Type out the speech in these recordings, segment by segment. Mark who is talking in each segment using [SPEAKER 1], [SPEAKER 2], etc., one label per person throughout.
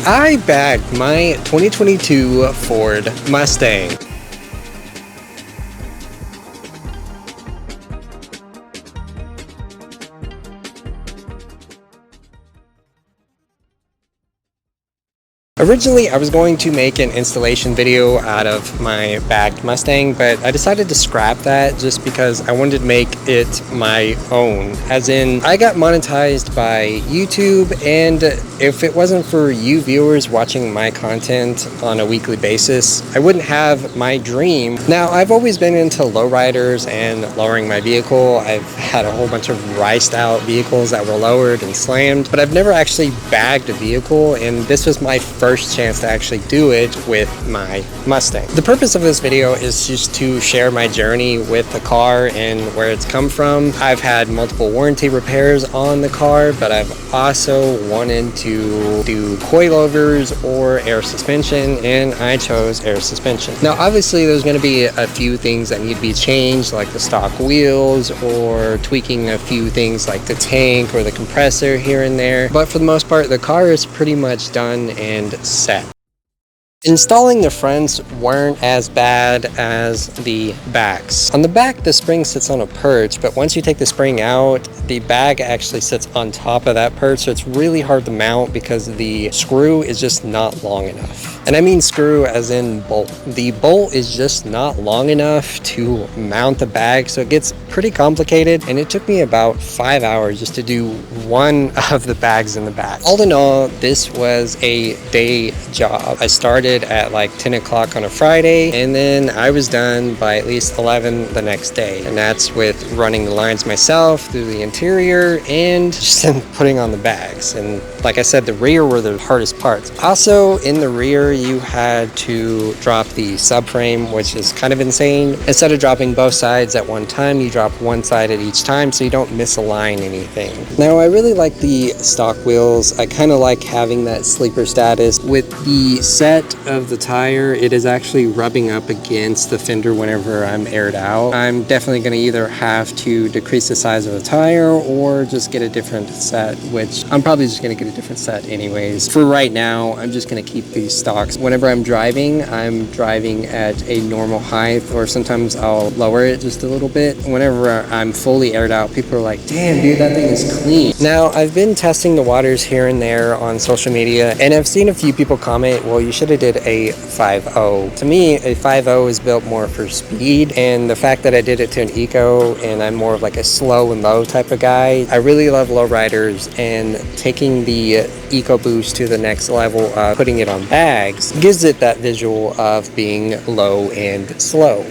[SPEAKER 1] I bagged my 2022 Ford Mustang. Originally, I was going to make an installation video out of my bagged Mustang, but I decided to scrap that just because I wanted to make it my own. As in, I got monetized by YouTube, and if it wasn't for you viewers watching my content on a weekly basis, I wouldn't have my dream. Now, I've always been into lowriders and lowering my vehicle. I've had a whole bunch of riced out vehicles that were lowered and slammed, but I've never actually bagged a vehicle, and this was my first chance to actually do it with my Mustang. The purpose of this video is just to share my journey with the car and where it's come from. I've had multiple warranty repairs on the car, but I've also wanted to do coilovers or air suspension, and I chose air suspension. Now, obviously, there's going to be a few things that need to be changed, like the stock wheels or tweaking a few things like the tank or the compressor here and there. But for the most part, the car is pretty much done and set. Installing the fronts weren't as bad as the backs. On the back, the spring sits on a perch, but once you take the spring out, the bag actually sits on top of that perch, so it's really hard to mount because the screw is just not long enough. And I mean screw as in bolt. The bolt is just not long enough to mount the bag, so it gets pretty complicated, and it took me about 5 hours just to do one of the bags in the back. All in all, this was a day job. I started at like 10 o'clock on a Friday, and then I was done by at least 11 the next day, and that's with running the lines myself through the interior and just putting on the bags. And like I said, the rear were the hardest parts. Also, in the rear, you had to drop the subframe, which is kind of insane. Instead of dropping both sides at one time, you drop one side at each time so you don't misalign anything. Now, I really like the stock wheels. I kind of like having that sleeper status. With the set of the tire, it is actually rubbing up against the fender whenever I'm aired out. I'm definitely going to either have to decrease the size of the tire or just get a different set, which I'm probably just going to get a different set anyways. For right now, I'm just going to keep these stocks. Whenever I'm driving at a normal height, or sometimes I'll lower it just a little bit. Whenever I'm fully aired out, people are like, damn dude, that thing is clean. Now, I've been testing the waters here and there on social media, and I've seen a few people comment, well, you should have did a 5.0. To me, a 5.0 is built more for speed, and the fact that I did it to an eco and I'm more of like a slow and low type of guy, I really love lowriders, and taking the EcoBoost to the next level of putting it on bags gives it that visual of being low and slow.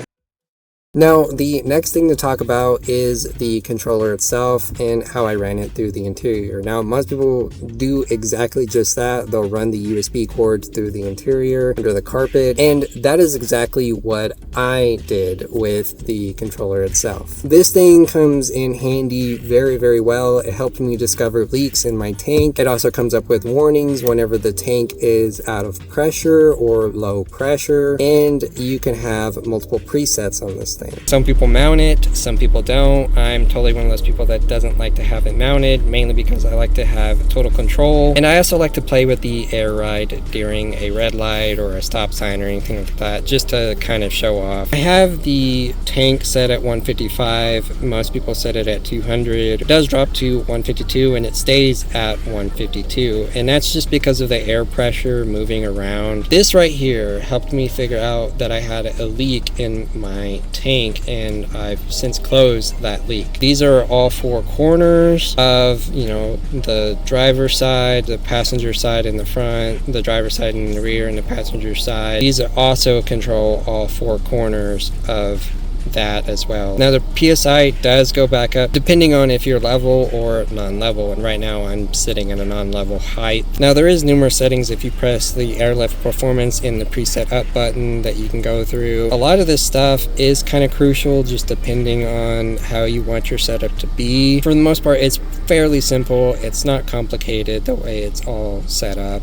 [SPEAKER 1] Now, the next thing to talk about is the controller itself and how I ran it through the interior. Now, most people do exactly just that. They'll run the USB cords through the interior under the carpet, and that is exactly what I did with the controller itself. This thing comes in handy very, very well. It helped me discover leaks in my tank. It also comes up with warnings whenever the tank is out of pressure or low pressure, and you can have multiple presets on this thing. Some people mount it, some people don't. I'm totally one of those people that doesn't like to have it mounted, mainly because I like to have total control. And I also like to play with the air ride during a red light or a stop sign or anything like that, just to kind of show off. I have the tank set at 155. Most people set it at 200. It does drop to 152, and it stays at 152. And that's just because of the air pressure moving around. This right here helped me figure out that I had a leak in my tank, and I've since closed that leak. These are all four corners of, the driver's side, the passenger side in the front, the driver's side in the rear, and the passenger side. These also control all four corners of that as well. Now, the PSI does go back up depending on if you're level or non-level, and right now I'm sitting at a non-level height. Now, there is numerous settings if you press the Airlift performance in the preset up button that you can go through. A lot of this stuff is kind of crucial, just depending on how you want your setup to be. For the most part, it's fairly simple. It's not complicated the way it's all set up.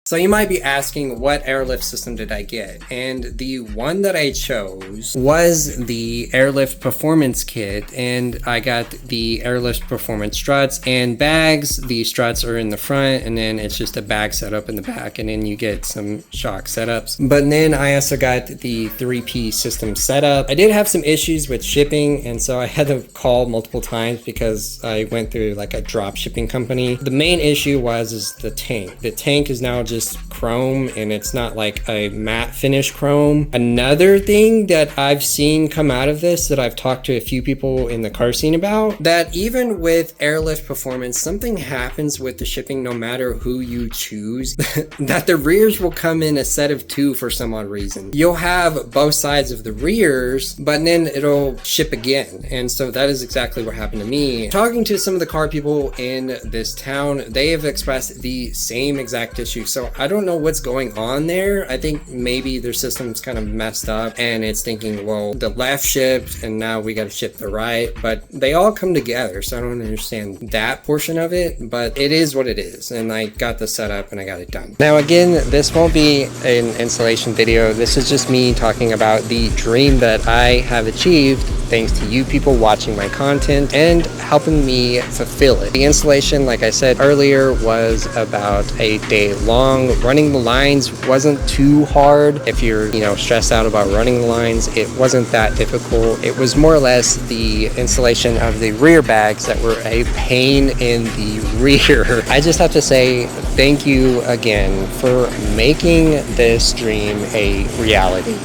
[SPEAKER 1] So you might be asking, what Airlift system did I get? And the one that I chose was the Airlift Performance Kit, and I got the Airlift Performance struts and bags. The struts are in the front, and then it's just a bag setup in the back, and then you get some shock setups. But then I also got the 3-piece system setup. I did have some issues with shipping, and so I had to call multiple times because I went through like a drop shipping company. The main issue is the tank. The tank is now just chrome, and it's not like a matte finish chrome. Another thing that I've seen come out of this, that I've talked to a few people in the car scene about, that even with Airlift Performance, something happens with the shipping no matter who you choose, that the rears will come in a set of 2 for some odd reason. You'll have both sides of the rears, but then it'll ship again. And so that is exactly what happened to me. Talking to some of the car people in this town, they have expressed the same exact issue. So I don't know what's going on there. I think maybe their system's kind of messed up, and it's thinking, well, the left shipped and now we got to ship the right, but they all come together. So I don't understand that portion of it, but it is what it is. And I got the setup and I got it done. Now again, this won't be an installation video. This is just me talking about the dream that I have achieved thanks to you people watching my content and helping me fulfill it. The installation, like I said earlier, was about a day long. Running the lines wasn't too hard. If you're, stressed out about running the lines, it wasn't that difficult. It was more or less the installation of the rear bags that were a pain in the rear. I just have to say thank you again for making this dream a reality.